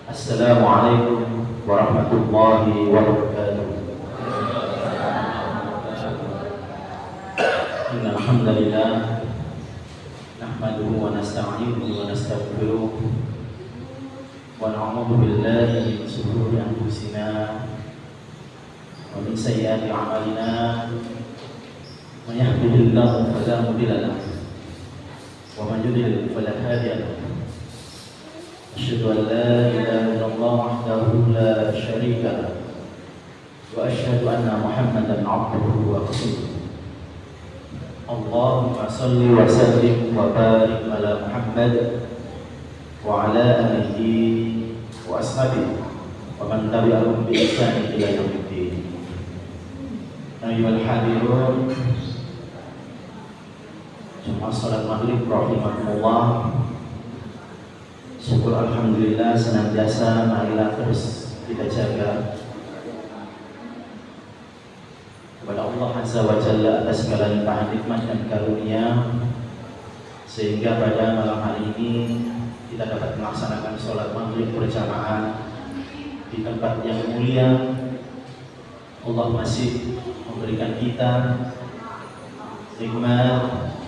Assalamualaikum warahmatullahi wabarakatuh. Innal hamdalillah nahmaduhu wa nasta'inuhu wa nastaghfiruh wa na'udzu billahi min shururi anfusina wa min sayyiati a'malina. Man yahdihillahu fala mudilla lahu wa man yudlil fala hadiya lahu. Asyhadu an la ilaha illallah wahdahu la syarika lahu wa asyhadu anna Muhammadan 'abduhu wa rasuluh. Allahumma shalli wa sallim wa barik ala Muhammad wa ala alihi wa ashabihi wa man tabi'ahum bi ihsan ila yaumiddin. Ayyuhal hadirun, Jemaah salat maghrib rahimakumullah. Syukur alhamdulillah senantiasa marilah terus kita jaga kepada Allah Azza wa Jalla atas segala limpahan nikmat dan karunia, sehingga pada malam hari ini kita dapat melaksanakan sholat maghrib berjamaah di tempat yang mulia. Allah masih memberikan kita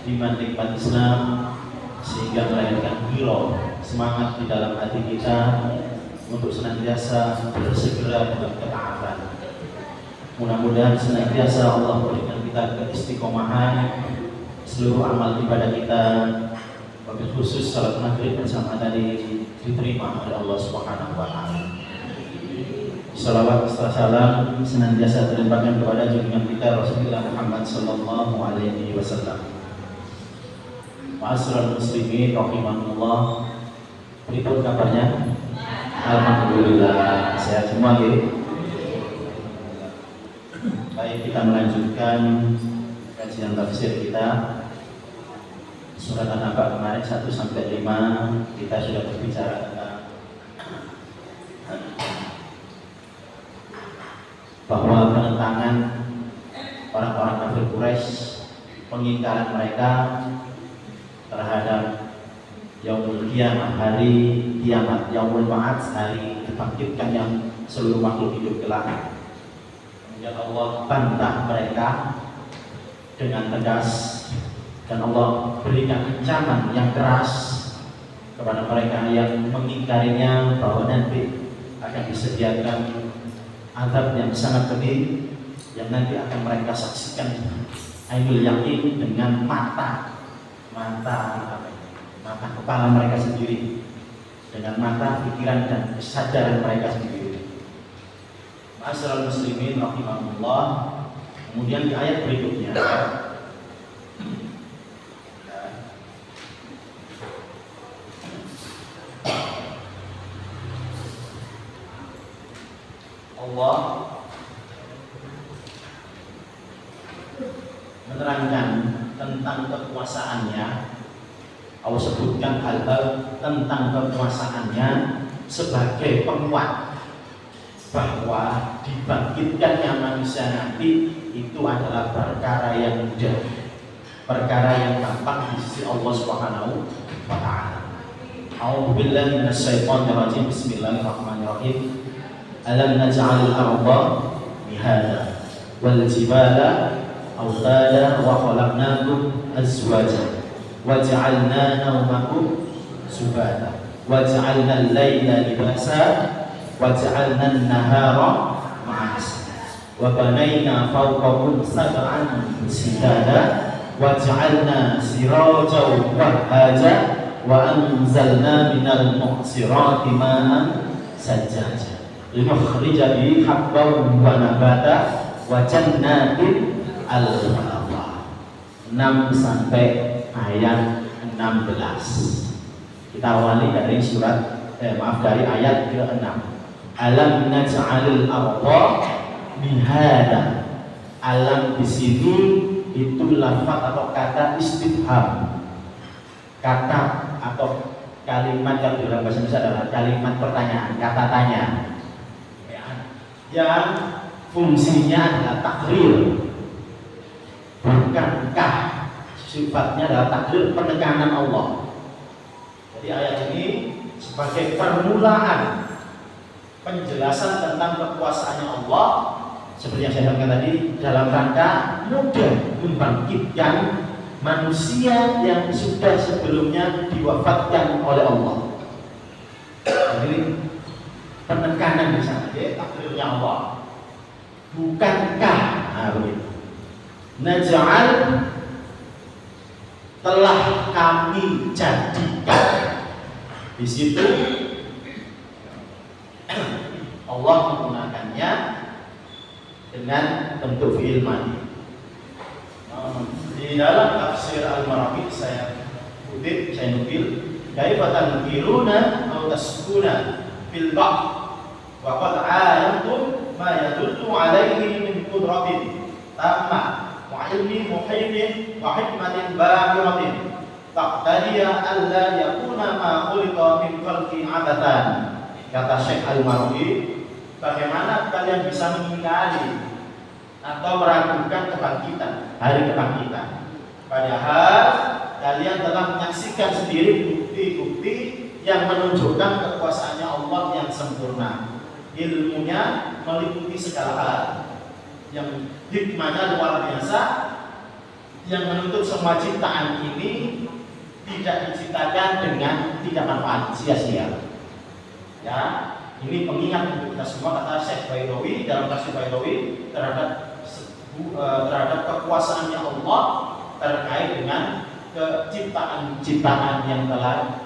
nikmat Islam, sehingga melahirkan giro semangat di dalam hati kita untuk senantiasa bersegera dengan ketaatan. Mudah-mudahan senantiasa Allah berikan kita keistiqomahan seluruh amal ibadah kita, wabil khusus salat maghrib bersama tadi diterima oleh Allah Subhanahu wa taala. Salawat serta salam senantiasa terlimpahkan kepada junjungan kita Rasulullah Muhammad sallallahu alaihi wasallam. Ma'asyiral muslimin rahimakumullah. Berikut kabarnya. Alhamdulillah sehat semua gitu. Baik, kita melanjutkan kajian tafsir kita surat An-Naba kemarin 1 sampai 5. Kita sudah berbicara tentang bahwa penentangan orang-orang kafir Quraisy, pengingkaran mereka terhadap Yaumul Qiyamah, hari kiamat, Yaumul Ba'ats, hari dibangkitkan yang seluruh makhluk hidup kelak. Kemudian Allah bantah mereka dengan tegas, dan Allah berikan ancaman yang keras kepada mereka yang mengingkarinya, bahwa nanti akan disediakan azab yang sangat pedih yang nanti akan mereka saksikan ainul yakin dengan mata kepala mereka sendiri, dengan mata pikiran dan kesadaran mereka sendiri. Ma'asyiral muslimin rahimahullah. Kemudian di ayat berikutnya Allah menerangkan tentang kekuasaannya. Allah sebutkan hal-hal tentang kekuasaannya sebagai penguat bahwa dibangkitkannya manusia nanti itu adalah perkara yang mudah, perkara yang gampang di sisi Allah Subhanahu wa taala. A'udzu billahi minasyaitonir rajim. Bismillahirrahmanirrahim. Alam naj'alil arda mihada wal jibala awtada wa khalaqnakum azwaja waj'alna nawmakum subata waj'alna al-laila libasa waj'alna an-nahara ma'asa wa banayna fawqakum sab'an shidada waj'alna sirajan wahhaja wa anzalna minal mu'sirati ma'an sajjaja linukhrija bihi habban wa nabata wa jannatin al-falawa. 6 sampai ayat 16. Kita awali dari dari ayat ke-6. Alam naj'alil arda mihada. Alam di sini itu lafaz atau kata istifham. Kata atau kalimat yang dalam bahasa Indonesia adalah kalimat pertanyaan, kata tanya. Yang fungsinya adalah takrir. Bukankah sifatnya adalah takdir, penekanan Allah. Jadi ayat ini sebagai permulaan penjelasan tentang kekuasaannya Allah, seperti yang saya katakan tadi, dalam rangka mudah membangkitkan manusia yang sudah sebelumnya diwafatkan oleh Allah. Jadi penekanan di sana, takdirnya Allah. Bukankah, begitu. Naj'al, telah kami jadikan. Di situ Allah menggunakannya dengan bentuk fi'il madhi. Di dalam tafsir Al-Maraqi saya nukil, kaifa tanqiruna aw tasquna fil bahr wa qad ayantum ma yadullu alaihi min qudratin tamma wa ilmi muhaimin wa hikmatin balighatin taqtadiya alla yakuna ma khuliqa min khalqi abatan. Kata Syekh Al-Maraqi, bagaimana kalian bisa mengingkari atau meragukan kebangkitan, hari kebangkitan, padahal kalian telah menyaksikan sendiri bukti-bukti yang menunjukkan kekuasaannya Allah yang sempurna, ilmunya meliputi segala hal, yang hikmahnya luar biasa, yang menuntut semua ciptaan ini tidak diciptakan dengan tidak manfaat, sia-sia. Ya, ini pengingat untuk kita semua, kata Syekh Baidawi dalam tafsir Baidawi terhadap kekuasaannya Allah terkait dengan ciptaan yang telah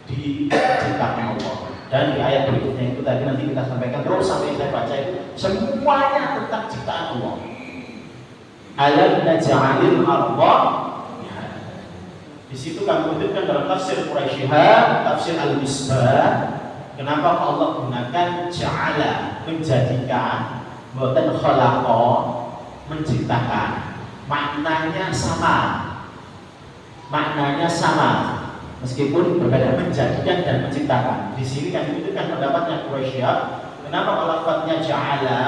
diciptakan Allah. Dan di ayat berikutnya itu tadi nanti kita sampaikan terus sampai saya baca itu semuanya tentang ciptaan Allah. Alam naj'alil arda. Di situ kami kutipkan dalam tafsir Quraisyihah, tafsir Al-Misbah. Kenapa Allah gunakan ja'ala, menjadikan, bukan khalaqa, menciptakan. Maknanya sama, meskipun berbeda, menjadikan dan menciptakan. Di sini kan itu kan pendapatnya Quraisyah. Kenapa lafadznya ja'ala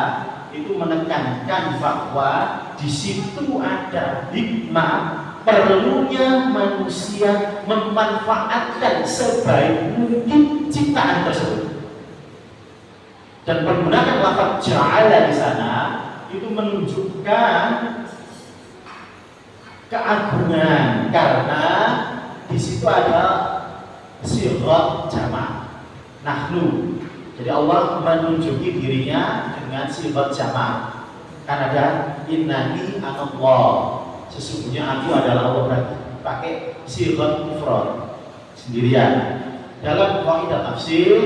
itu menekankan bahwa di situ ada hikmah perlunya manusia memanfaatkan sebaik mungkin ciptaan tersebut. Dan menggunakan lafaz ja'ala di sana itu menunjukkan keagungan, karena di situ ada sifat jamak nahnu. Jadi Allah menunjuki dirinya dengan sifat jamak. Kan ada innani anallah, sesungguhnya aku adalah Allah, berarti pakai sifat mufrad sendirian. Dalam kaidah tafsir,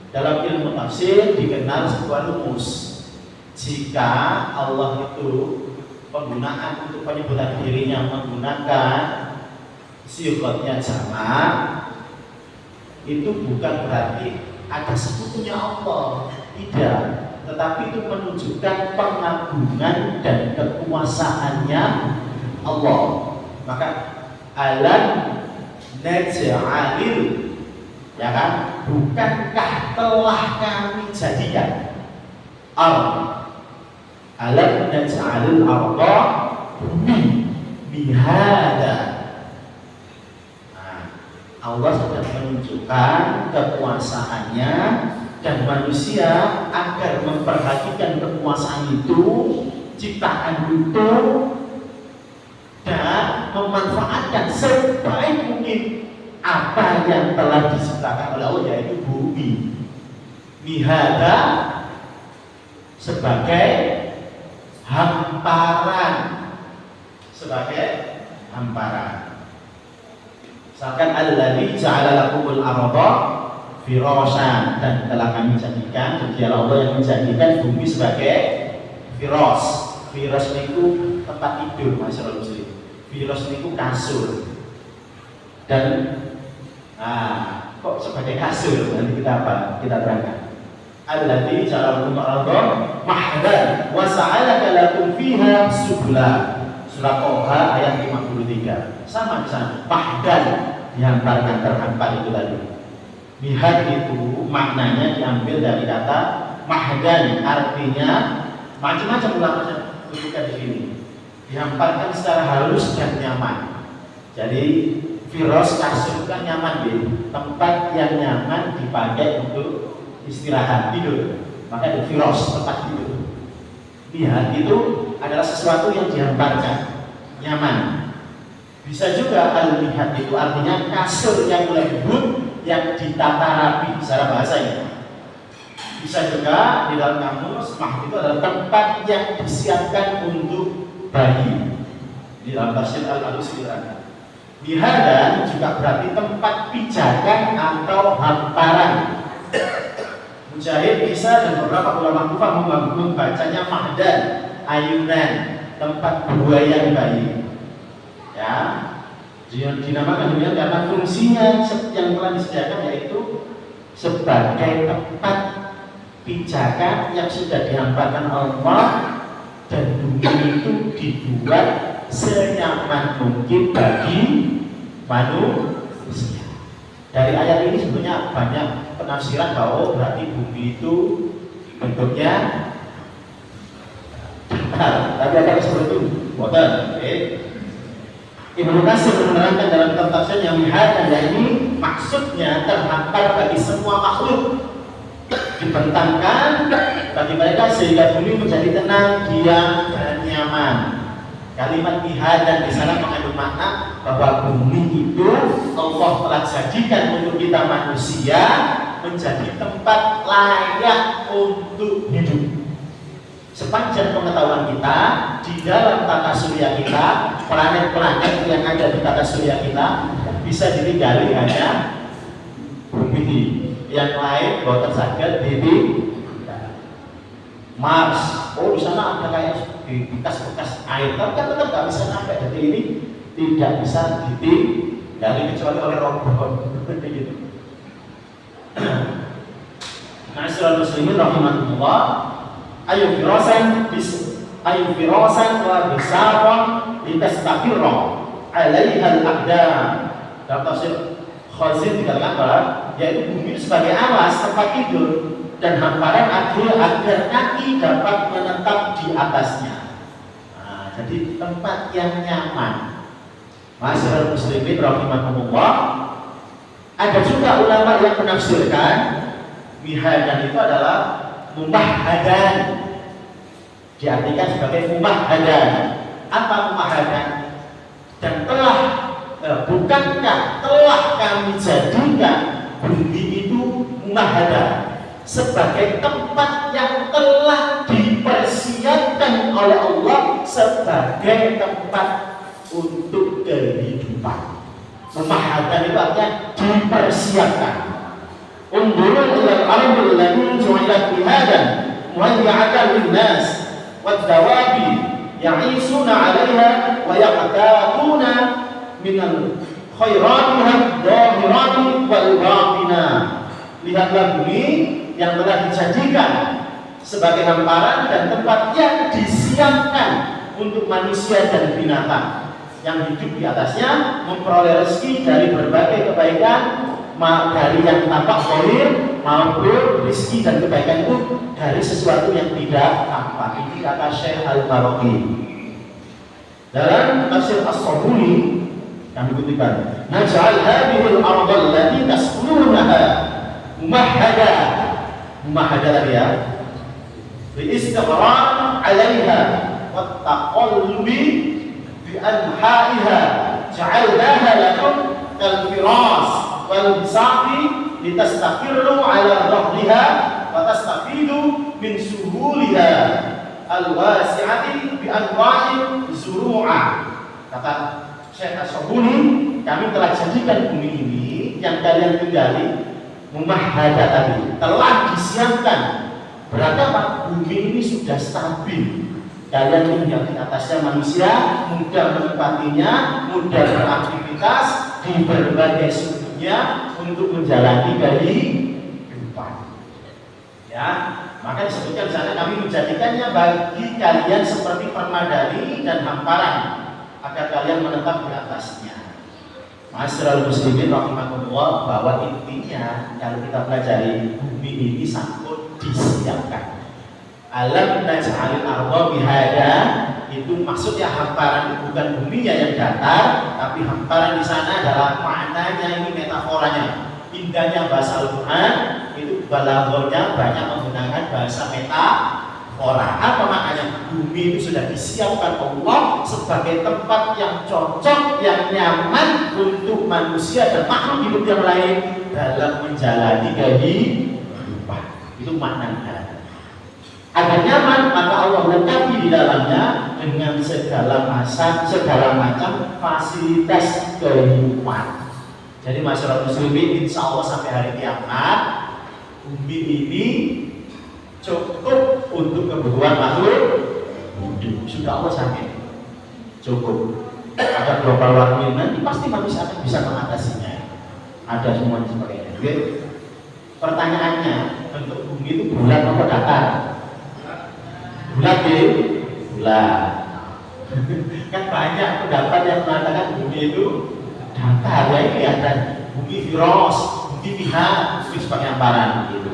dalam ilmu tafsir dikenal sebuah rumus. Jika Allah itu penggunaan untuk penyebutan dirinya menggunakan sifatnya jamak, itu bukan berarti ada sekutunya Allah, tidak, tetapi itu menunjukkan pengagungan dan kekuasaannya Allah. Maka alam naj'alil, ya kan, bukankah telah kami jadikan alam naj'alil arda mihada. Allah sedang menunjukkan kekuasaannya dan manusia agar memperhatikan kekuasaan itu, ciptaan itu, dan memanfaatkan sebaik mungkin apa yang telah diciptakan oleh Allah, yaitu bumi. Mihada sebagai hamparan, Misalkan alladzi ja'ala lakumul arda firasyan, dan telah kami jadikan, jadi Allah yang menjadikan bumi sebagai firas. Firas itu tempat tidur, masyaallah muslim. Firas itu kasur. Dan kok sebagai kasur? Nanti kita terangkan. Alladzi ja'ala lakumul arda mahdan wa sa'alaka lakum fiha subula. Surah Toha ayat 53. Sama di sana. Mahdan, dihantarkan, terhampar itu tadi. Mihad itu maknanya diambil dari kata mahdan, artinya macam-macam ulamanya tunjukkan di sini. Dihamparkan secara halus dan nyaman. Jadi Firos kasur kan nyaman ya, tempat yang nyaman dipakai untuk istirahat tidur, maka itu firos, tempat tidur. Lihat itu adalah sesuatu yang dihamparkan, nyaman. Bisa juga al-lihat itu artinya kasur yang lembut yang ditata rapi secara bahasa ini. Bisa juga di dalam kamus mah itu adalah tempat yang disiapkan untuk bayi. Di dalam tafsir Al-Alusi ada. Mihadan juga berarti tempat pijakan atau hamparan. Mujahid, Isa dan beberapa ulama Kufah membacanya mahdan, ayunan, tempat buayan bayi. Ya, dinamakan demikian karena fungsinya yang telah disediakan yaitu sebagai tempat pijakan yang sudah dihamparkan Allah, dan bumi itu dibuat senyaman mungkin bagi manusia. Dari ayat ini sebenarnya banyak penafsiran bahwa berarti bumi itu bentuknya datar, tapi ada seperti itu. Boten, Ibnu Katsir menerangkan dalam kitab tafsir yang mihad dan ini maksudnya terhampar bagi semua makhluk, dibentangkan bagi mereka sehingga bumi menjadi tenang, diam dan nyaman. Kalimat ihadan di sana mengandung makna bahwa bumi itu Allah telah jadikan untuk kita manusia menjadi tempat layak untuk hidup. Sepanjang pengetahuan kita di dalam tata surya kita, planet-planet yang ada di tata surya kita bisa ditinggali hanya bumi. Yang lain boten saged Mars. Oh, di sana ada kayak bekas-bekas air, tapi kan tetap nggak bisa sampai detik ini, tidak bisa ditinggali kecuali oleh robot. Gitu. Ma'asyiral muslimin rahimahullah, ayu firasan wa bisaron litastaqirra 'alaiha al-aqdam. Dalam tafsir Khazin dikatakan bahwa yaitu bumi sebagai alas tempat tidur dan hamparan agar kaki dapat menetap di atasnya. Nah, jadi tempat yang nyaman. Ma'asyiral muslimin rahimahumullah. Ada juga ulama yang menafsirkan mihadan itu adalah mumahhadan. Diartikan sebagai mumahhadan. Apa mumahhadan? Dan bukankah telah kami jadikan bumi itu mumahhadan sebagai tempat yang telah dipersiapkan oleh Allah sebagai tempat untuk kehidupan. Mumahhadan itu artinya dipersiapkan. Unzuru ilal ardil lati ju'ilat mihadan muhayya'atan lin-nas wad-dawabi ya'isuna 'alaiha wa yaqtatuna minal khairatiha dhahirati wal batinah. Lihatlah bumi yang telah dijadikan sebagai hamparan dan tempat yang disiapkan untuk manusia dan binatang yang hidup di atasnya memperoleh rezeki dari berbagai kebaikan, dari yang tampak zahir maupun rezeki dan kebaikan itu dari sesuatu yang tidak tampak. Ini kata Syekh Al-Baraqi dalam tafsir As-Sabuni. Kami kutipkan, naj'al hadhihi al-ardh allati taskununaha mumahhada ya bi istiqrar 'alaiha wa taqallubi bi anha'iha ja'alnaha lakum kal firas wal bisaqi litastaqirru 'ala dhahriha wa tastafidu min suhuliha al-wasi'ati bi anwa'in zuru'ah. Kata Syekh As-Sabuni, kami telah jadikan bumi ini yang kalian tinggali mumahhada tadi, telah disiapkan. Berarti apa? Bumi ini sudah stabil. Kalian tinggal di atasnya manusia, mudah menempatinya, mudah beraktivitas di berbagai sudutnya untuk menjalani kehidupan. Ya, maka disebutkan di sana kami menjadikannya bagi kalian seperti permadani dan hamparan agar kalian menetap di atasnya. Ma'asyiral muslimin rahimakumullah, bahwa intinya kalau kita pelajari bumi ini sangkut disiapkan. Alam naj'alil arda mihada, itu maksudnya hamparan itu bukan buminya yang datar, tapi hamparan di sana adalah maknanya, ini metaforanya. Indahnya bahasa Al-Quran itu balaghahnya banyak menggunakan bahasa metafora. Apa maknanya? Bumi itu sudah disiapkan Allah sebagai tempat yang cocok, yang nyaman untuk manusia dan makhluk hidup yang lain dalam menjalani kehidupan. Itu maknanya. Agar nyaman, maka Allah lengkapi di dalamnya dengan segala macam fasilitas kehidupan. Jadi masyarakat muslimin, insya Allah sampai hari kiamat, bumi ini cukup untuk kebutuhan makhluk hidup. Sudah Allah jamin cukup. Ada global warming nanti pasti manusia akan bisa mengatasinya. Ada semuanya sebagainya. Jadi, pertanyaannya, bentuk bumi itu bulat atau datar? Bulat ya? Bulat. Kan banyak pendapat yang mengatakan bumi itu datar. Ya ini ada bumi Firos, bumi Pihak, bumi sebagai hamparan gitu.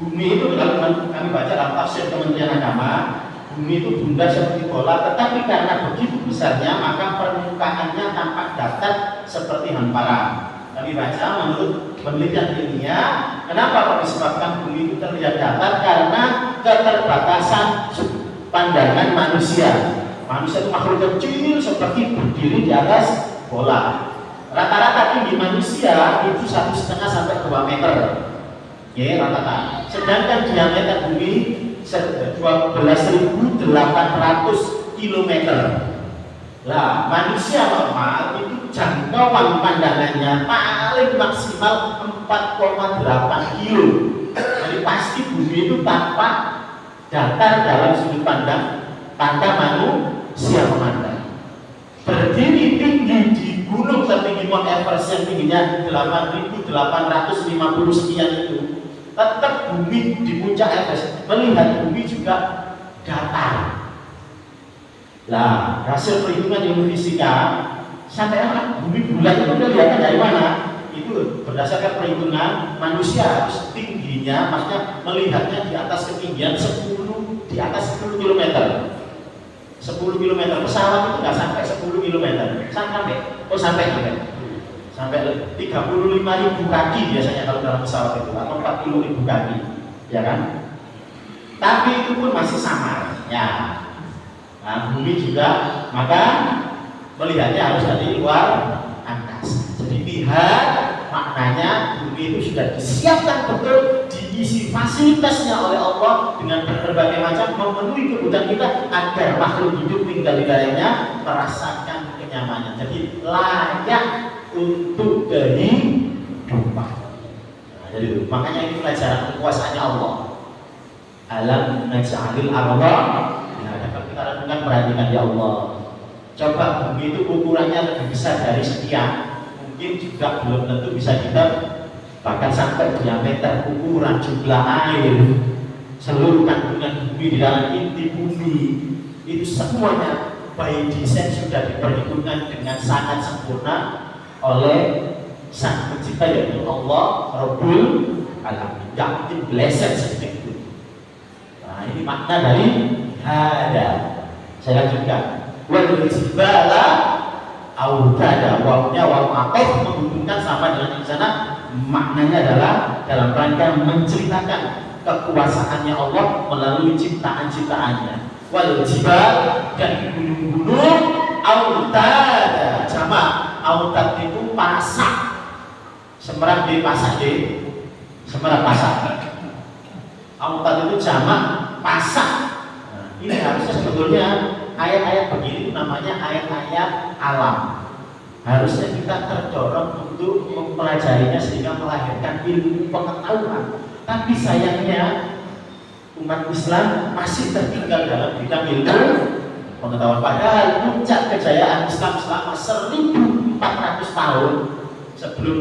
Bumi itu kalau kami baca dalam tafsir Kementerian Agama, bumi itu bundar seperti bola, tetapi karena begitu besarnya maka permukaannya tampak datar seperti hamparan. Kami baca menurut penelitian ilmiah, kenapa kok disebabkan bumi itu terlihat datar? Karena keterbatasan pandangan manusia. Manusia itu makhluk kecil seperti berdiri di atas bola. Rata-rata tinggi manusia itu 1,5 sampai 2 meter. Ya, rata-rata. Sedangkan diameter bumi 12.800 km. Lah, manusia normal itu jangkauan pandangannya paling maksimal 4,8 kilo. Jadi pasti bumi itu tampak datar dalam sudut pandang manusia memandang. Berdiri tinggi di gunung tertinggi Mount Everest yang tingginya 8.850 sekian itu, tetap bumi di puncak Everest melihat bumi juga datar. Lah, hasil perhitungan ilmu fisika sampai bumi bulat itu kelihatan dari mana? Itu berdasarkan perhitungan manusia harus tingginya, maksudnya melihatnya di atas ketinggian 10 km. 10 km pesawat itu nggak sampai 10 km. Sampai 35.000 kaki biasanya kalau dalam pesawat itu, atau 40.000 kaki, ya kan? Tapi itu pun masih samar, ya. Nah, bumi juga, maka melihatnya harus dari luar angkasa. Jadi lihat maknanya bumi itu sudah disiapkan betul, diisi fasilitasnya oleh Allah dengan berbagai macam memenuhi kebutuhan kita agar makhluk hidup tinggal di dalamnya merasakan kenyamanan. Jadi layak untuk kehidupan. Nah, jadi makanya ini pelajaran kekuasaannya Allah. Alam naj'alil arda. Kalau kita lakukan perhatikan ya Allah. Coba bumi itu ukurannya lebih besar dari sekian, mungkin juga belum tentu bisa kita bahkan sampai diameter ukuran jumlah air seluruh kandungan bumi di dalam inti bumi itu semuanya by design sudah diperhitungkan dengan sangat sempurna oleh Sang Pencipta yaitu Allah Rabbul Alamin. Gak mungkin blessed seperti itu. Nah, ini makna dari hada. Saya lanjutkan. Wal jibala autada, wawnya waw aqaf menghubungkan sama dengan di sana, maknanya adalah dalam rangka menceritakan kekuasaannya Allah melalui ciptaan-ciptaannya. Wal jibal, dan gunung-gunung autada, jamak autad itu pasak. Semerang di pasak di semerang pasak. Autad itu jamak pasak. Nah, ini harusnya sebetulnya ayat-ayat begini namanya ayat-ayat alam. Harusnya kita terdorong untuk mempelajarinya sehingga melahirkan ilmu pengetahuan. Tapi sayangnya umat Islam masih tertinggal dalam bidang ilmu pengetahuan. Padahal puncak kejayaan Islam selama 1400 tahun sebelum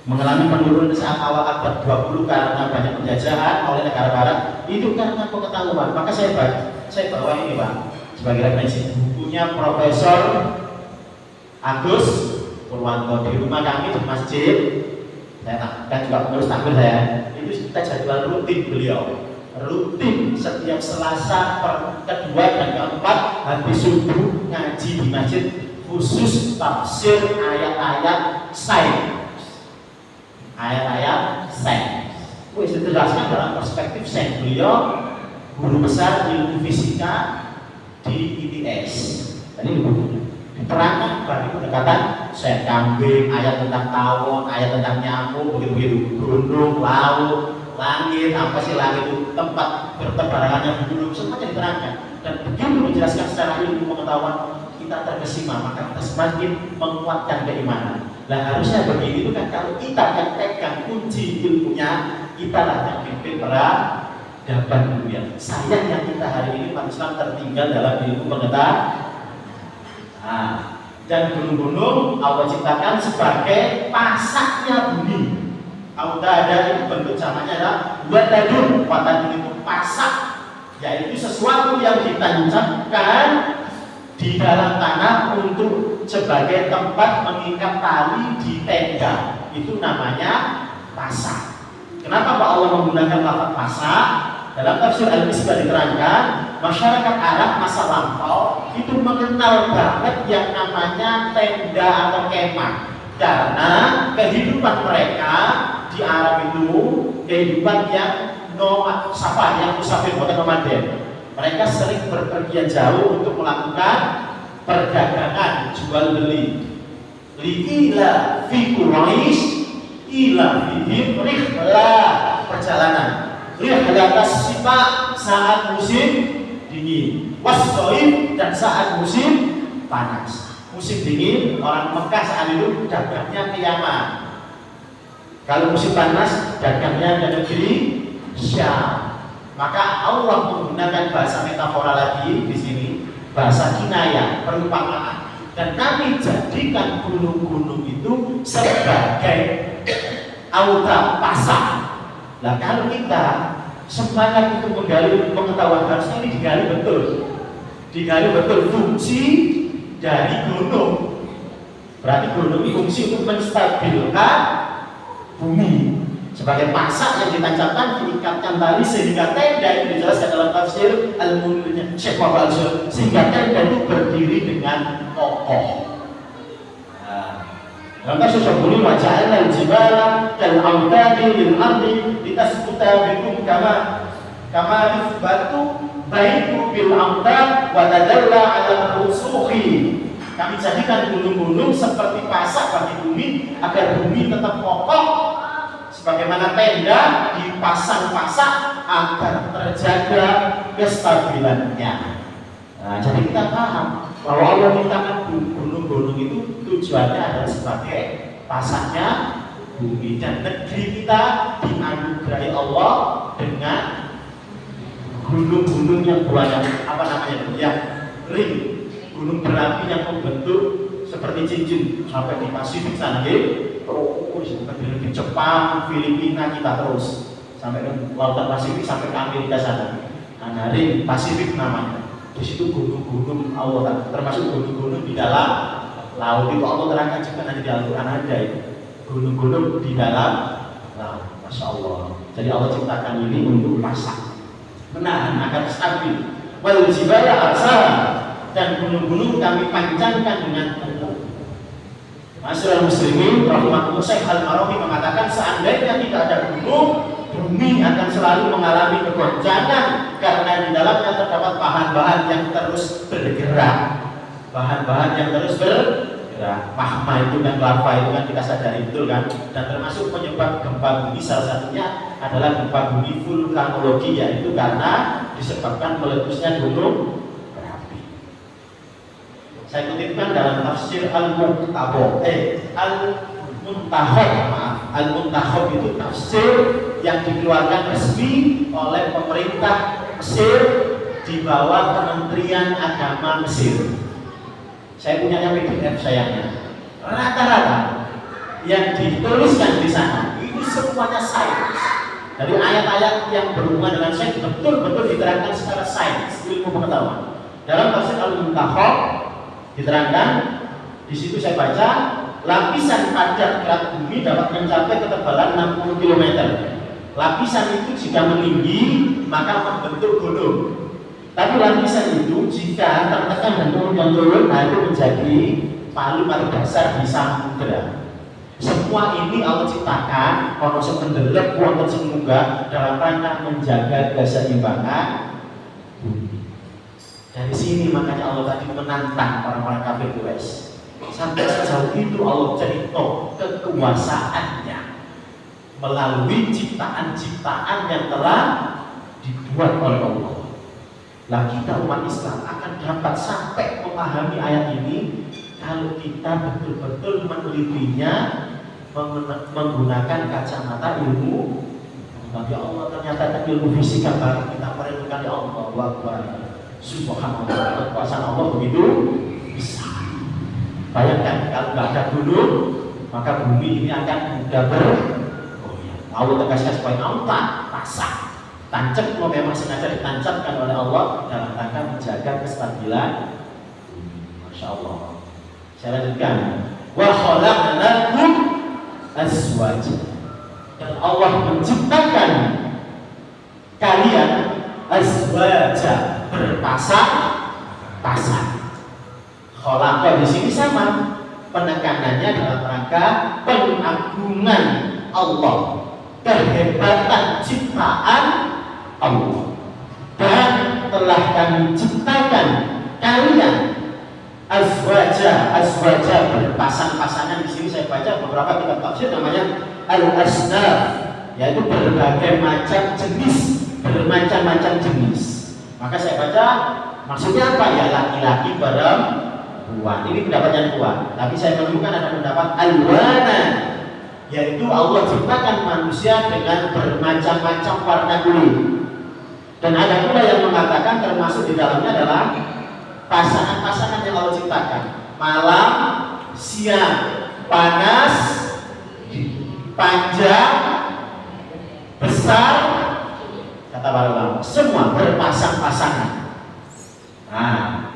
mengalami penurunan saat awal abad 20 karena banyak penjajahan oleh negara barat, itu karena pengetahuan. Maka saya bawa ini Pak sebagai referensi bukunya Profesor Agus Purwanto di rumah kami di masjid. Saya kan juga pengurus takbir saya. Itu kita jadwal rutin beliau. rutin setiap Selasa kedua dan keempat habis subuh ngaji di masjid khusus tafsir ayat-ayat sains. Ayat-ayat sains. Wis dijelaskan dalam perspektif sains. Beliau guru besar ilmu fisika di ITS. Tadi diterangkan bagi pendekatan saya kambing, ayat tentang tawon, ayat tentang nyamuk, begitu-begitu, gunung, laut, langit, apa sih langit itu tempat bertebarannya gunung, semuanya diterangkan. Dan begitu dijelaskan secara ilmu pengetahuan, kita terkesima, maka kita semakin menguatkan keimanan. Nah harusnya begini itu kan, kalau kita yang pegang kunci ilmunya, kita lah yang pimpin peradaban dunia. Sayangnya kita hari ini umat Islam tertinggal dalam ilmu pengetahuan. Dan gunung-gunung Allah ciptakan sebagai pasaknya bumi. Ada itu bentuk jamaknya adalah wadadun. Wadadun itu pasak, yaitu sesuatu yang ditancapkan di dalam tanah untuk sebagai tempat mengikat tali di tenda. Itu namanya pasak. Kenapa Pak Allah menggunakan lafaz pasak? Dalam tafsir Al-Misbah diterangkan, masyarakat Arab masa lampau itu mengenal banget yang namanya tenda atau kemah, karena kehidupan mereka di Arab itu kehidupan yang safar, yang musafir bukan nomaden. Mereka sering berpergian jauh untuk melakukan perdagangan jual beli. Liila fi Quraisy ila fihim rihlah, perjalanan. Rihlatas sipa saat musim dingin, wassoif dan saat musim panas. Musim dingin orang Mekah saat itu dagangnya ke Yaman. Kalau musim panas dagangnya ke negeri Syam. Maka Allah menggunakan bahasa metafora lagi di sini, bahasa kinayah, perumpamaan. Dan kami jadikan gunung-gunung itu sebagai auta pasar. Nah kalau kita semangat untuk menggali pengetahuan, harusnya ini digali betul fungsi dari gunung. Berarti gunung ini fungsi untuk menstabilkan bumi sebagai pasak yang ditancapkan, diikatkan tali sehingga tenda itu dijelaskan dalam tafsir Al-Munir Syekh Muhammad Al-Syekh, sehingga tenda itu berdiri dengan kokoh. Dalam kasus sebelum wajahnya al-jibala dan al-awtadi lil-ardi litasbuta bikum kama batu baitu bil-awtad wa tadalla ala rusukhi. Kami jadikan gunung-gunung seperti pasak bagi bumi agar bumi tetap kokoh, sebagaimana tenda dipasang-pasang agar terjaga kestabilannya. Nah, jadi kita paham bahwa Allah mintakan gunung-gunung itu tujuannya adalah sebagai pasaknya bumi, dan negeri kita dianugerahi Allah dengan gunung-gunung yang banyak, yang ring, gunung berapi yang membentuk seperti cincin sampai di Pasifik sana, terus di Jepang, Filipina, kita terus sampai ke lautan Pasifik, sampai ke Amerika sana. Nah, ring Pasifik namanya. Di situ gunung-gunung Allah, termasuk gunung-gunung di dalam laut. Itu Allah terangkan juga nanti di Al-Quran ada itu, gunung-gunung di dalam laut. Masya Allah. Jadi Allah ciptakan ini untuk pasak, menahan agar stabil. Wal jibala arsal, dan gunung-gunung kami pancangkan dengan punggung. Masyaallah muslimin rahimahullah, Syekh Al-Marawi mengatakan seandainya tidak ada gunung, bumi akan selalu mengalami kegoncangan karena di dalamnya terdapat bahan-bahan yang terus bergerak. Bahan-bahan yang terus bergerak. Magma itu kan, lava itu kan kita sadari betul kan. Dan termasuk penyebab gempa bumi salah satunya adalah gempa bumi vulkanologi, yaitu karena disebabkan meletusnya gunung berapi. Saya kutipkan dalam tafsir Al-Muntakhab. Al-Muntakhab itu tafsir yang dikeluarkan resmi oleh pemerintah Mesir di bawah Kementerian Agama Mesir. Saya punya PDF sayangnya. Rata-rata yang dituliskan di sana itu semuanya sains. Dari ayat-ayat yang berhubungan dengan sains betul-betul diterangkan secara sains, ilmu pengetahuan. Dalam tafsir Al-Muntakhab diterangkan, di situ saya baca, lapisan padat kerak bumi dapat mencapai ketebalan 60 km. Lapisan itu jika meninggi maka membentuk gunung. Tapi lapisan itu jika tertekan dan turun, nah itu menjadi palu atau dasar di samudra. Semua ini Allah ciptakan ono sing mendelep wonten sing munggah dalam rangka menjaga keseimbangan bumi. Dari sini makanya Allah tadi menantang orang-orang kafir Quraisy. Sampai sejauh itu Allah cerita kekuasaannya melalui ciptaan-ciptaan yang telah dibuat oleh Allah. Lah kita umat Islam akan dapat sampai memahami ayat ini kalau kita betul-betul menelitinya menggunakan kacamata ilmu. Bagi Allah ternyata ilmu fisika baru kita perlukan ya Allah. Subhanallah, kekuasaan Allah begitu besar. Bayangkan kalau nggak ada gunung, maka bumi ini akan mudah bergoyang. Allah tegaskan supaya Allah pasang. Tancap memang sengaja ditancapkan oleh Allah dalam rangka menjaga kestabilan bumi. Masya Allah. Saya lanjutkan. Wa khalaqnakum azwaja. Dan Allah menciptakan kalian azwaja, berpasang-pasang. Khalaqa di sini sama, penekanannya dalam rangka pengagungan Allah, kehebatan ciptaan Allah. Dan telah kami ciptakan kalian azwaja berpasang-pasangan. Di sini saya baca beberapa kitab tafsir namanya al-asnaf, yaitu berbagai macam jenis, bermacam-macam jenis. Maka saya baca maksudnya apa ya, laki-laki perempuan. Ini pendapat yang kuat. Tapi saya menemukan ada pendapat alwana, yaitu Allah ciptakan manusia dengan bermacam-macam warna kulit. Dan ada pula yang mengatakan termasuk di dalamnya adalah pasangan-pasangan yang Allah ciptakan. Malam, siang, panas, panjang, besar, kata para ulama, semua berpasang-pasangan. Nah,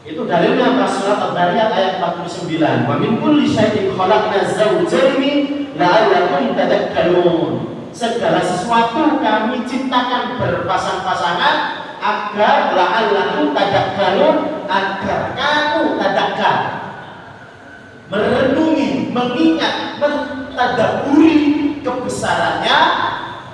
itu dalilnya pas surat Al-Dariyat ayat 49. Wa min kulli syai'in khalaqna zawjaini la'allakum tadhakkarun. Segala sesuatu kami ciptakan berpasang-pasangan agar la'allakum tadhakkarun, agar kamu tadakkar, merenungi, mengingat, mentadabburi kebesarannya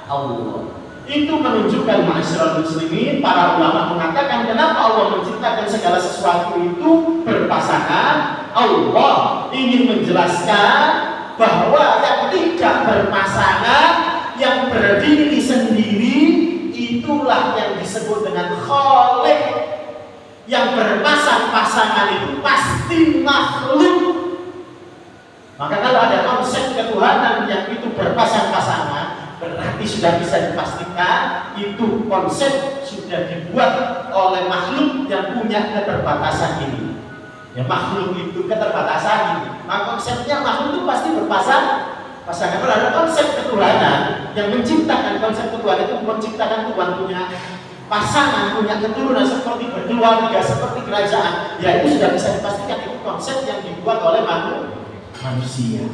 Allah. Itu menunjukkan ma'asyiral muslimin, para ulama mengatakan kenapa Allah menciptakan segala sesuatu itu berpasangan. Allah ingin menjelaskan bahwa yang tidak berpasangan, yang berdiri sendiri, itulah yang disebut dengan khaliq. Yang berpasang-pasangan itu pasti makhluk. Maka kalau ada konsep ketuhanan yang itu berpasang-pasangan, berarti sudah bisa dipastikan itu konsep sudah dibuat oleh makhluk yang punya keterbatasan ini. Ya, makhluk itu keterbatasan ini. Maka konsepnya makhluk itu pasti berpasang-pasangan. Kalau ada konsep ketuhanan yang menciptakan konsep ketuhanan itu menciptakan Tuhan punya pasangan, punya keturunan seperti berkeluarga, seperti kerajaan, ya itu sudah bisa dipastikan itu konsep yang dibuat oleh manusia.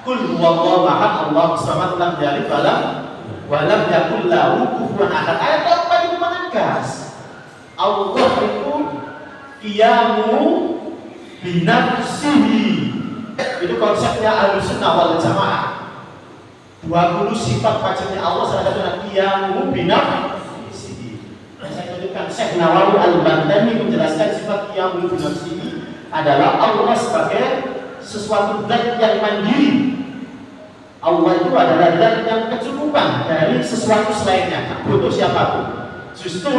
Kul huwallahu ahad, Allahu samad, lam yalid wa lam yakul lahu kufuwan ahad. Ayat keempat itu menegas Allah itu qiyamu binafsihi. Itu konsepnya Ahlussunnah wal Jamaah. 20 sifat wajibnya Allah, salah satunya qiyamu binafsihi. Saya tunjukkan Syekh Nawawi Al-Bantani menjelaskan sifat qiyamu binafsihi adalah Allah sebagai sesuatu zat yang mandiri. Allah itu adalah zat yang kecukupan dari sesuatu selainnya, tak butuh siapapun. Justru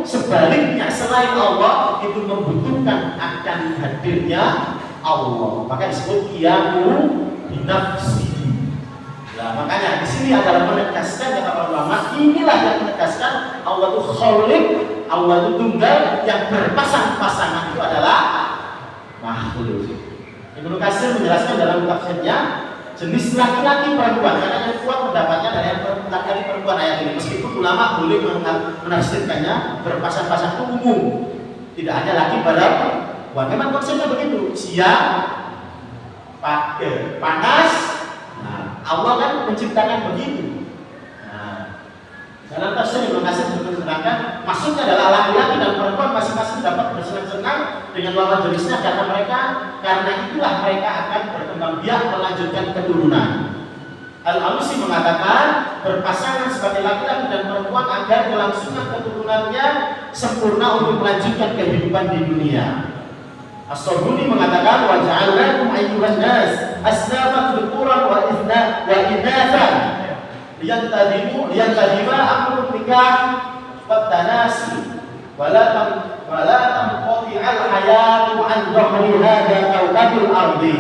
sebaliknya, selain Allah itu membutuhkan akan hadirnya Allah. Maka disebut qiyamu binafsihi. Nah, makanya di sini adalah menegaskan kata para ulama, inilah yang menegaskan Allah itu khaliq, Allah itu tunggal, yang berpasang-pasangan itu adalah makhluk. Ibnu Katsir menjelaskan dalam tafsirnya jenis laki-laki perempuan, karena yang kuat pendapatnya dari laki-laki perempuan ayat ini. Meskipun ulama boleh menafsirkannya berpasang-pasang itu umum, tidak hanya laki perempuan. Memang konsepnya begitu, siang, panas, Allah kan menciptakan begitu. Nah, dalam tafsir Ibnu Katsir menerangkan maksudnya adalah laki-laki dan perempuan masing-masing dapat bersenang-senang dengan lawan jenisnya karena itulah mereka akan berkembang biak melanjutkan keturunan. Al-Alusi mengatakan berpasangan sebagai laki-laki dan perempuan agar kelangsungan keturunannya sempurna untuk melanjutkan kehidupan di dunia. As-Sabuni mengatakan wa ja'alnakum ayyuhan nas asnafan dhukuran wa inathan liyantadima amrun nikah wa tanasi wala tanqati al-hayatu an dhahri hadha kawkabil ardi.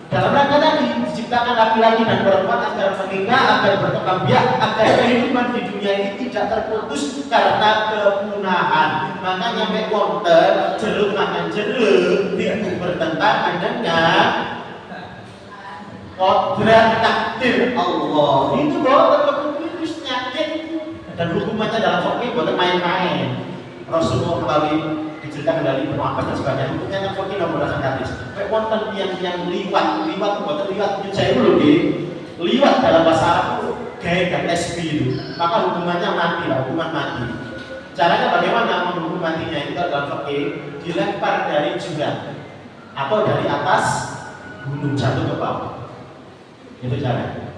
Dalam rangka tadi diciptakan laki-laki dan perempuan agar menikah, agar berkembang biak, agar kehidupan di dunia ini tidak terputus karena kepunahan. Makanya mek wonten jeruk makan jeruk itu bertentangan dengan kodrat takdir Allah. Itu bahwa terus nyakit dan hukumannya dalam fikih bukan main-main. Rasulullah melalui diceritakan dari Ibnu Abbas dan sebagainya. Hukumnya yang fikih nomor berdasarkan hadis. Mek wonten yang liwat bukan liwat nyecai dulu nggih. Liwat dalam bahasa Arab kayak SB itu. Maka hukumannya mati lah, hukuman mati. Caranya bagaimana menghukum matinya itu dalam fikih dilempar dari jurang atau dari atas gunung jatuh ke bawah. Itu caranya.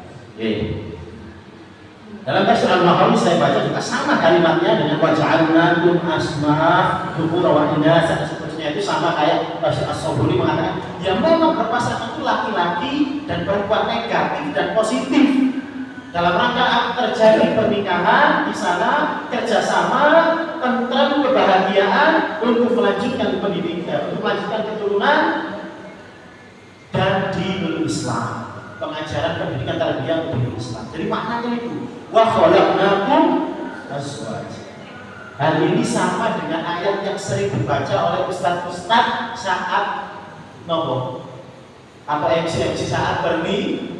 Dalam tafsir Al-Mahawi saya baca juga sama kalimatnya dengan waja'alnakum asma dhukura wa inatha dan seterusnya, itu sama kayak tafsir As-Sabuni mengatakan ya memang berpasangan itu laki-laki dan perempuan negatif dan positif dalam rangka terjadi pernikahan di sana, kerjasama, tentram, kebahagiaan untuk melanjutkan pendidikan, untuk melanjutkan keturunan dan dinul Islam, pengajaran pendidikan tarbiyah dinul Islam. Jadi maknanya itu wa khalaqnakum azwaja. Hal ini sama dengan ayat yang sering dibaca oleh ustaz-ustaz saat nopo atau MC saat berni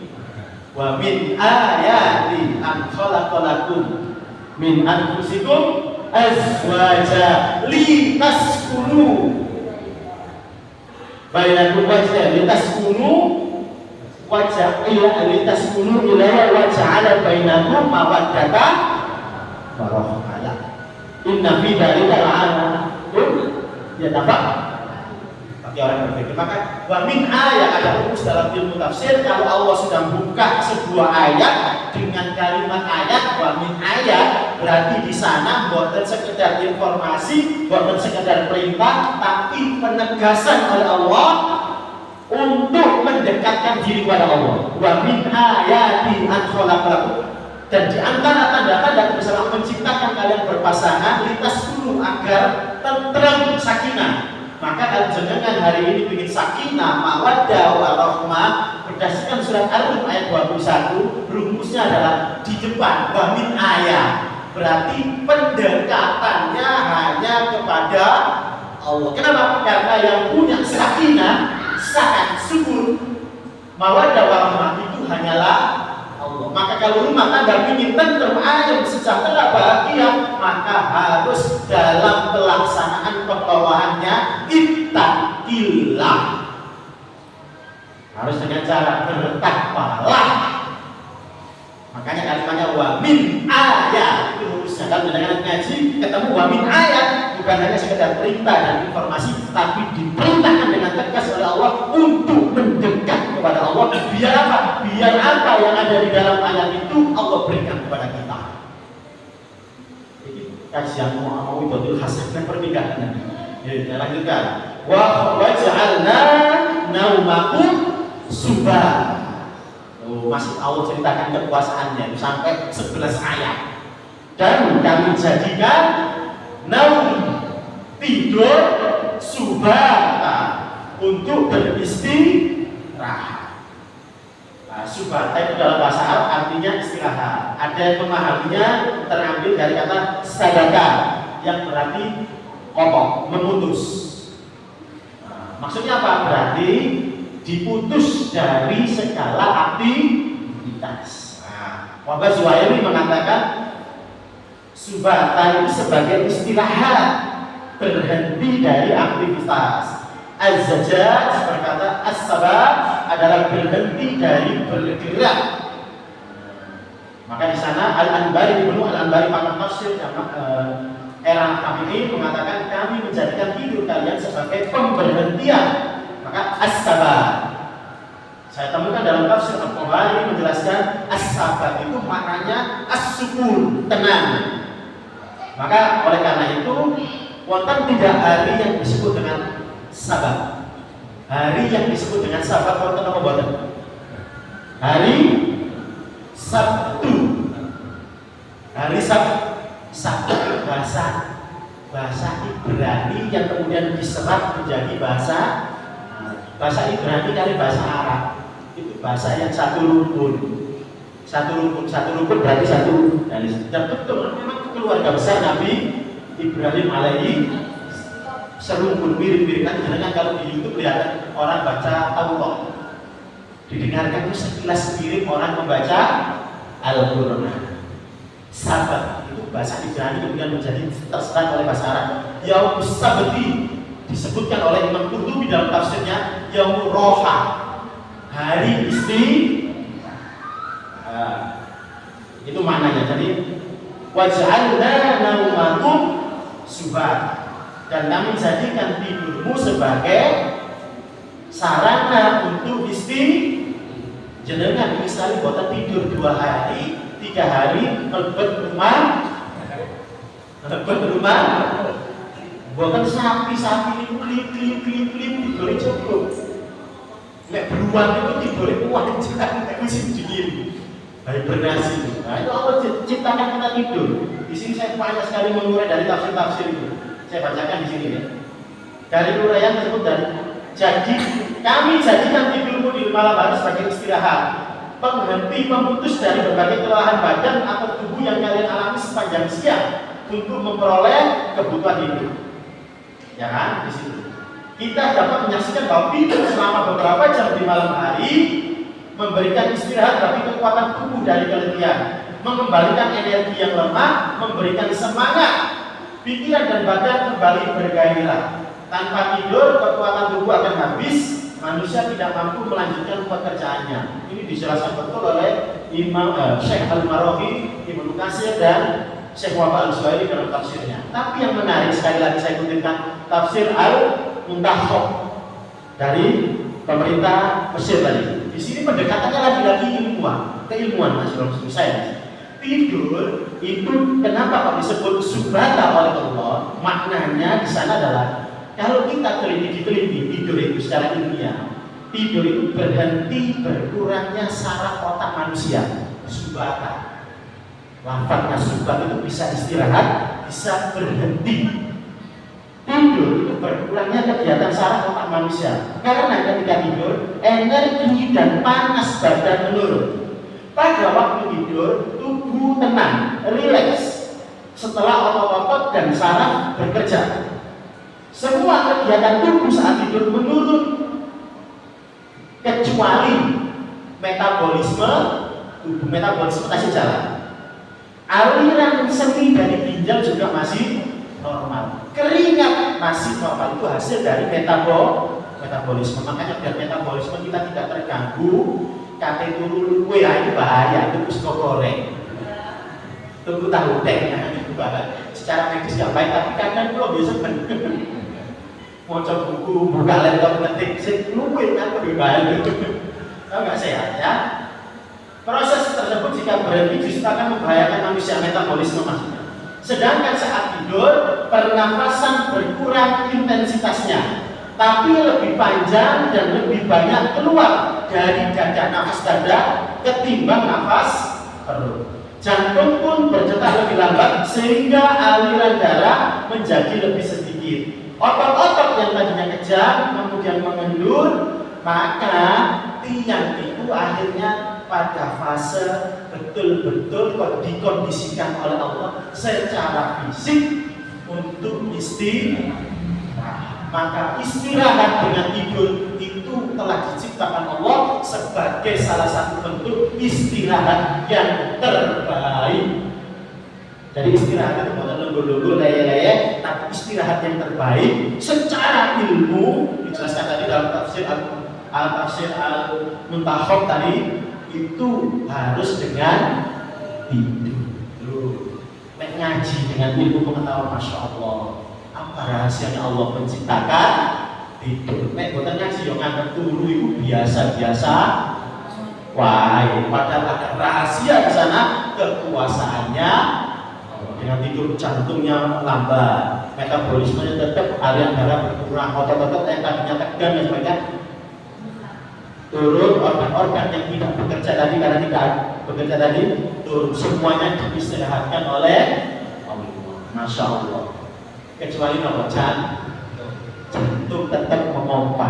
wa min ayati an khalaqalakum min anfusikum azwaja litaskunu bainakum wajah litaskunu wajah litas kunu ilaiha wa ja'ala bainakum mawaddatan wa rahmah. Inna fi dzalika la'anatun bagi orang berpikir. Maka wa min ayat ada rumus dalam ilmu tafsir, kalau Allah sudah buka sebuah ayat dengan kalimat ayat wa min ayat, berarti di sana bukan sekedar informasi, bukan sekedar perintah, tapi penegasan oleh Allah untuk mendekatkan diri kepada Allah. Wa min ayati an khalaqalakum, dan di antara tanda-tanda kebesaran menciptakan kalian berpasangan lintas dulu agar tenteram sakinah. Maka kalau jenengan hari ini ingin sakinah, mawaddah, warahmah, berdasarkan surat Ar-Rum ayat 21, rumusnya adalah di depan wa min ayat. Berarti pendekatannya hanya kepada Allah. Kenapa? Karena yang punya sakinah, sangat subur, mawaddah warahmah itu hanyalah Allah. Maka kalau rumah tangga ingin tentrem, ayam, sejahtera, bahagia, maka harus dalam pelaksanaan pembawaannya ittaqillah. Harus dengan cara bertakwalah. Makanya kalimatnya wa min ayat, itu rumusnya. Kalau dengan ngaji ketemu wa min ayat, bukan hanya sekedar perintah dan informasi, tapi diperintahkan dengan tegas oleh Allah untuk mendekat kepada Allah. Biar apa? Biar apa yang ada di dalam ayat itu Allah berikan kepada kita. Ini kajian Mu'awwidatul Hasanah pernikahan. Ya, lanjutkan. Wa ja'alna naumakum subah. Masih Allah ceritakan kekuasaannya sampai 11 ayat. Dan kami jadikan naum, tidur, subata, untuk beristirahat. Nah, subata itu dalam bahasa Arab artinya istirahat. Ada yang memahaminya terambil dari kata sadaka yang berarti kokoh, memutus. Nah, maksudnya apa? Berarti diputus dari segala aktivitas. Nah, Wahbah Zuhairi mengatakan subata itu sebagai istirahat, berhenti dari aktivitas. Az-Zajjaj berkata as-sabat adalah berhenti dari bergerak Maka di sana Al-Anbari Ibnu Al-Anbari pakar tafsir era kami mengatakan kami menjadikan tidur kalian sebagai pemberhentian. Maka as-sabat. Saya temukan dalam tafsir Al-Bukhari menjelaskan as-sabat itu maknanya as-sukun, tenang. Maka oleh karena itu wonten tidak hari yang disebut dengan sabat. Hari yang disebut dengan sabat wonten apa boten? Hari Sabtu. Hari Sabtu bahasa Ibrani yang kemudian diserap menjadi bahasa Ibrani dari bahasa Arab. Itu bahasa yang satu rukun berarti satu dan betul memang keluarga besar Nabi Ibrahim alaihi serukun mirip-mirip kan jangan kalau di YouTube lihat orang baca Taurat didengarkan itu sekilas mirip orang membaca Al-Qur'an. Sabat itu bahasa Ibrani kemudian menjadi terserap oleh bahasa Arab. Yaumus Sabti disebutkan oleh Imam Qurtubi dalam tafsirnya Yaumur Roha, hari itu maknanya. Jadi waj'alna naumakum subhat, dan kami jadikan tidurmu sebagai sarana untuk jenengan misalnya boten tidur 2 hari 3 hari melebet rumah boten sapi klip tidur cukup. Nek beruang itu tidur wajar, musim dingin hibernasi. Nah itu Allah ciptakan kita tidur. Di sini saya banyak sekali mengurai dari tafsir itu. Saya bacakan di sini ya. Dari uraian tersebut jadi kami jadikan tidurmu di malam hari sebagai istirahat, penghenti pemutus dari berbagai kelelahan badan atau tubuh yang kalian alami sepanjang siang untuk memperoleh kebutuhan hidup. Ya kan? Di situ kita dapat menyaksikan bahwa tidur selama beberapa jam di malam hari memberikan istirahat bagi kekuatan tubuh dari keletihan, mengembalikan energi yang lemah, memberikan semangat, pikiran dan badan kembali bergairah. Tanpa tidur, kekuatan tubuh akan habis, manusia tidak mampu melanjutkan pekerjaannya. Ini dijelaskan betul oleh Syekh Al-Maraghib, Ibnu Katsir dan Syekh Wahab Al-Zuhaili dalam tafsirnya. Tapi yang menarik sekali lagi saya kutipkan tafsir Al-Muntakhab dari pemerintah Mesir tadi. Di sini pendekatannya lagi-lagi keilmuan Mas Bro, saya. Tidur itu kenapa kok disebut subhata oleh Allah? Maknanya di sana adalah kalau kita teliti tidur itu secara ilmiah, tidur itu berhenti berkurangnya saraf otak manusia. Subhata. Lafaznya subhat itu bisa istirahat, bisa berhenti. Tidur itu berkurangnya kegiatan saraf otak manusia. Karena ketika tidur, energi dan panas badan menurun. Pada waktu tidur, tubuh tenang, rileks. Setelah otot-otot dan saraf bekerja, semua kegiatan tubuh saat tidur menurun kecuali metabolisme tubuh. Metabolisme masih jalan. Aliran seni dari ginjal juga masih normal. Keringat masih normal, itu hasil dari metabolisme. Makanya biar metabolisme kita tidak terganggu, kate turu luwe itu bahaya, itu wis goreng. Tunggu tahu tehnya itu bahaya. Secara medis gak baik, tapi kadang kalau biasa bener. Maca buku, buka laptop ngetik, sing luwe kan lebih bahaya. Tahu nggak sehat ya? Proses tersebut jika berhenti justru akan membahayakan manusia, metabolisme maksudnya. Sedangkan saat tidur, pernafasan berkurang intensitasnya, tapi lebih panjang dan lebih banyak keluar dari dada, nafas dada ketimbang nafas perut. Jantung pun berdetak lebih lambat sehingga aliran darah menjadi lebih sedikit. Otot-otot yang tadinya kejang kemudian mengendur, maka tiang itu akhirnya pada fase betul-betul dikondisikan oleh Allah secara fisik untuk istirahat. Maka istirahat dengan tidur itu telah diciptakan Allah sebagai salah satu bentuk istirahat yang terbaik. Jadi istirahat itu bukan lembur-lembur, leye-leye, tapi istirahat yang terbaik secara ilmu dijelaskan tadi dalam tafsir Al-Muntakhab tadi, itu harus dengan tidur. Nek ngaji dengan ilmu pengetahuan, masya Allah, apa rahasianya Allah menciptakan tidur? Nek boten ngaji yang nganggep turu itu biasa-biasa. Wah, padahal ada rahasia di sana, kekuasaannya. Dengan tidur jantungnya lambat, metabolismenya tetap, aliran darah berkurang, otot-otot yang tadinya tegang dan sebagainya turun, organ-organ yang tidak bekerja tadi karena tidak bekerja tadi turun, semuanya diistirahatkan oleh Allah. Masya Allah. Kecuali nomor jantung tetap memompa,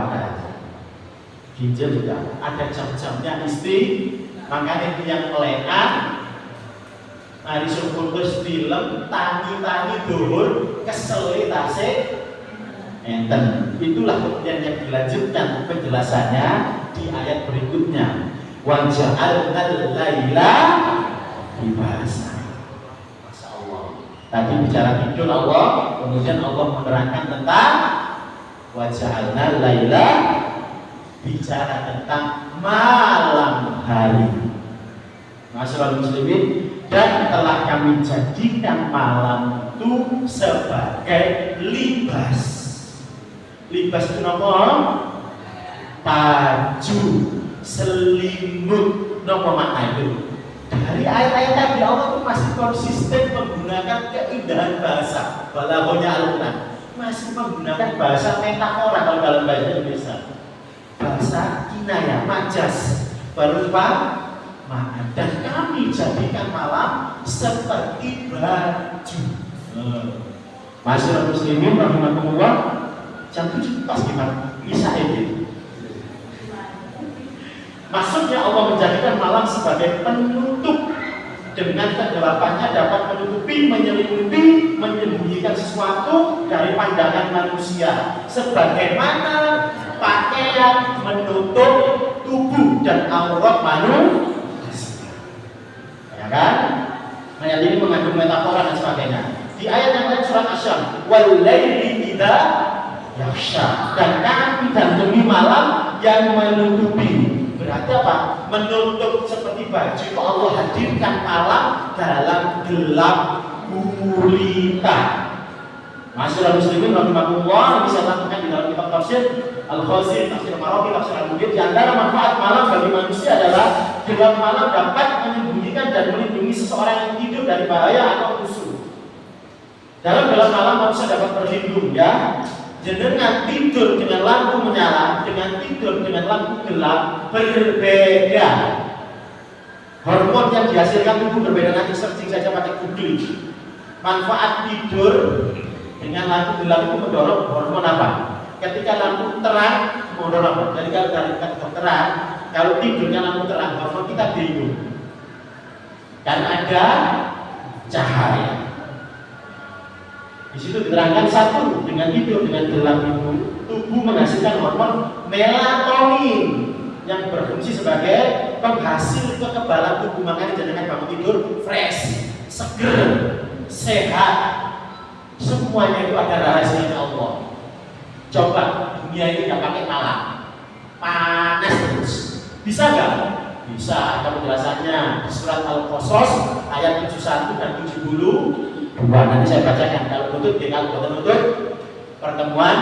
ginjal juga ada jam-jamnya makanya yang melekan. Hari syukur terus film tangi-tangi dhuwur kesel tasik enten. Itulah kemudian yang dilanjutkan penjelasannya di ayat berikutnya. Wa ja'alnal laila libasa. Masya Allah. Tadi bicara tidur Allah, kemudian Allah menerangkan tentang wa ja'alnal laila, bicara tentang malam hari. Masyaallah muslimin, dan telah kami jadikan malam itu sebagai libas. Libas itu apa? Baju, selimut, apa makna itu? Dari ayat-ayat tadi Allah itu masih konsisten menggunakan keindahan bahasa, balaghahnya Al-Quran, masih menggunakan bahasa metafora kalau dalam bahasa Indonesia, bahasa kinayah, majas, berupa makna. Dan kami jadikan malam seperti baju. Masyarakat muslimin rahimahumullah, jam 7 pas gimana? Isya ini. Maksudnya Allah menjadikan malam sebagai penutup, dengan kegelapannya dapat menutupi, menyelimuti, menyembunyikan sesuatu dari pandangan manusia, sebagaimana pakaian menutup tubuh dan aurat manusia. Kan? Ayat ini mengandung metafora dan sebagainya. Di ayat yang lain surat Asy-Syams, wal laili idza yaghsha, dan kami demi malam yang menutupi. Berarti apa? Menutup seperti baju itu Allah hadirkan malam dalam gelap gulita. Masyaallah muslimin rahimahullah, bisa lakukan di dalam kitab tafsir Al-Khazin, tafsir Marawi, tafsir Al-Mughith. Di antara manfaat malam bagi manusia adalah gelap malam dapat menyembunyikan dan melindungi seseorang yang tidur dari bahaya atau musuh. Dalam gelap malam manusia dapat berlindung, ya. Jenengan tidur dengan lampu menyala, dengan tidur dengan lampu gelap berbeda. Hormon yang dihasilkan tubuh berbeda. Nanti searching saja pakai Google. Manfaat tidur dengan lampu gelap itu mendorong hormon apa? Ketika lampu terang mendorong apa? Jadi kalau dari terang, kalau tidurnya lampu terang, hormon kita bingung. Karena ada cahaya. Di situ diterangkan satu, dengan tidur dengan gelap itu tubuh menghasilkan hormon melatonin yang berfungsi sebagai penghasil kekebalan tubuh. Makanya jangan bangun tidur fresh, seger, sehat. Semuanya itu ada rahasianya Allah. Coba dunia ini nggak pakai malam, panas terus, bisa nggak? Bisa. Ada penjelasannya di surat Al-Qasas ayat 71 dan 70. Nanti saya bacakan. Kalau tutup, tinggal tutup pertemuan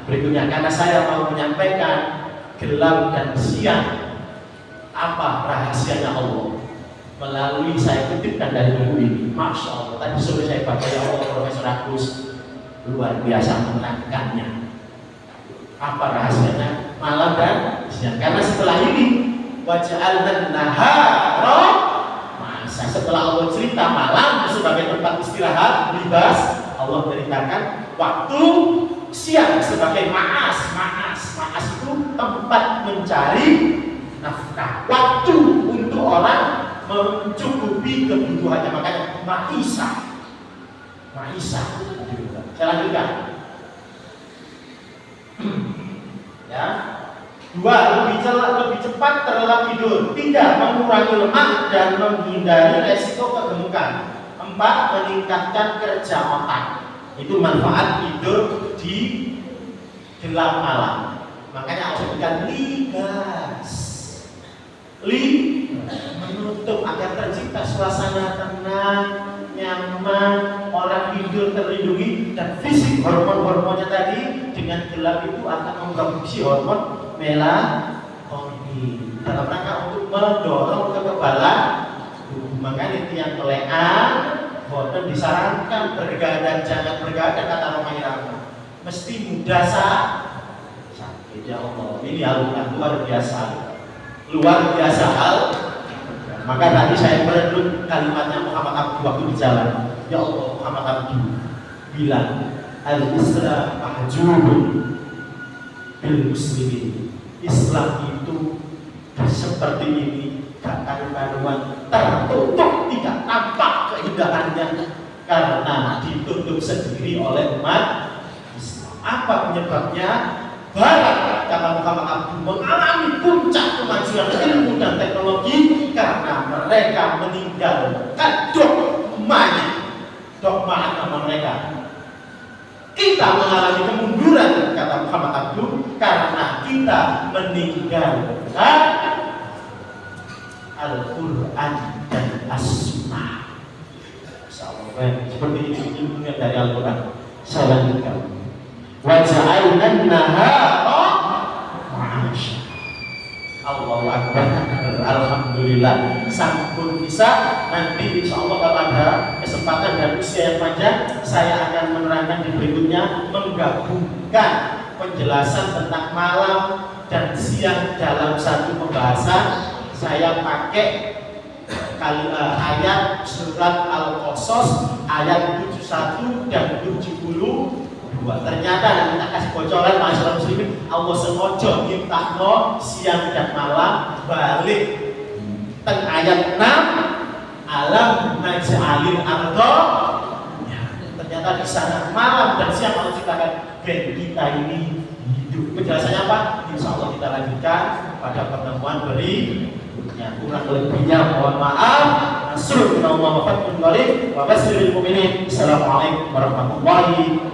berikutnya. Karena saya mau menyampaikan gelap dan siang, apa rahasianya Allah melalui saya kutipkan dari buku ini. Masya Allah. Tadi sore saya baca, ya Allah, Profesor Agus luar biasa menerangkannya. Apa rahasianya malam dan siang? Karena setelah ini waja'alna nahara, setelah Allah cerita malam sebagai tempat istirahat, libas, Allah ceritakan waktu siang sebagai ma'as. Ma'as itu tempat mencari nafkah, waktu untuk orang mencukupi kebutuhannya. Makanya ma'isah. Saya lanjutkan. Ya. 2. Lebih cepat terlelap tidur, tidak mengurangi lemak dan menghindari resiko kegemukan. 4. Meningkatkan kerja otak. Itu manfaat tidur di gelap malam. Makanya Allah sebutkan libas. menutup agar tercipta suasana tenang, nyaman, orang tidur terlindungi, dan fisik hormon-hormonnya tadi dengan gelap itu akan memproduksi hormon melatonin dalam rangka untuk mendorong kekebalan tubuh. Makanya yang melean boten disarankan bergadang, jangan bergadang kata Roma Irama, mesti mudah sakit. Ya Allah, ini luar biasa, luar biasa hal. Maka tadi saya merenung kalimatnya Muhammad Abdu waktu di jalan. Ya Allah, Muhammad Abdu bilang al-Islam mahjubun bil muslimin. Islam itu seperti ini, gak karu-karuan, tertutup, tidak tampak keindahannya karena ditutup sendiri oleh umat Islam. Apa penyebabnya? Barat, kata Muhammad Abdu, mengalami puncak kemajuan ilmu dan teknologi karena mereka meninggalkan dogma agama mereka. Kita mengalami kemunduran, kata Muhammad Abdu, karena kita meninggalkan Al-Quran dan As-Sunnah. Seperti ini ilmunya dari Al-Quran. Saya lanjutkan. Wa ja'alna nahara ma'asya. Allahu Akbar. Alhamdulillah. Sampun bisa. Nanti insya Allah kalau ada kesempatan dan usia yang panjang, saya akan menerangkan di berikutnya, menggabungkan penjelasan tentang malam dan siang dalam satu pembahasan. Saya pakai ayat surat Al-Qasas ayat 71 dan 72. Ternyata yang kita kasih bocoran masyarakat muslimin, Allah sengaja nyiptakno siang dan malam balik teng ayat 6 alam naj'alil ardo. Ternyata di sana malam dan siang Allah ciptakan ben kita ini hidup. Penjelasannya apa? Insya Allah kita lanjutkan pada pertemuan berikutnya. Kurang lebihnya mohon maaf. Assalamualaikum warahmatullahi wabarakatuh. Assalamualaikum warahmatullahi wabarakatuh.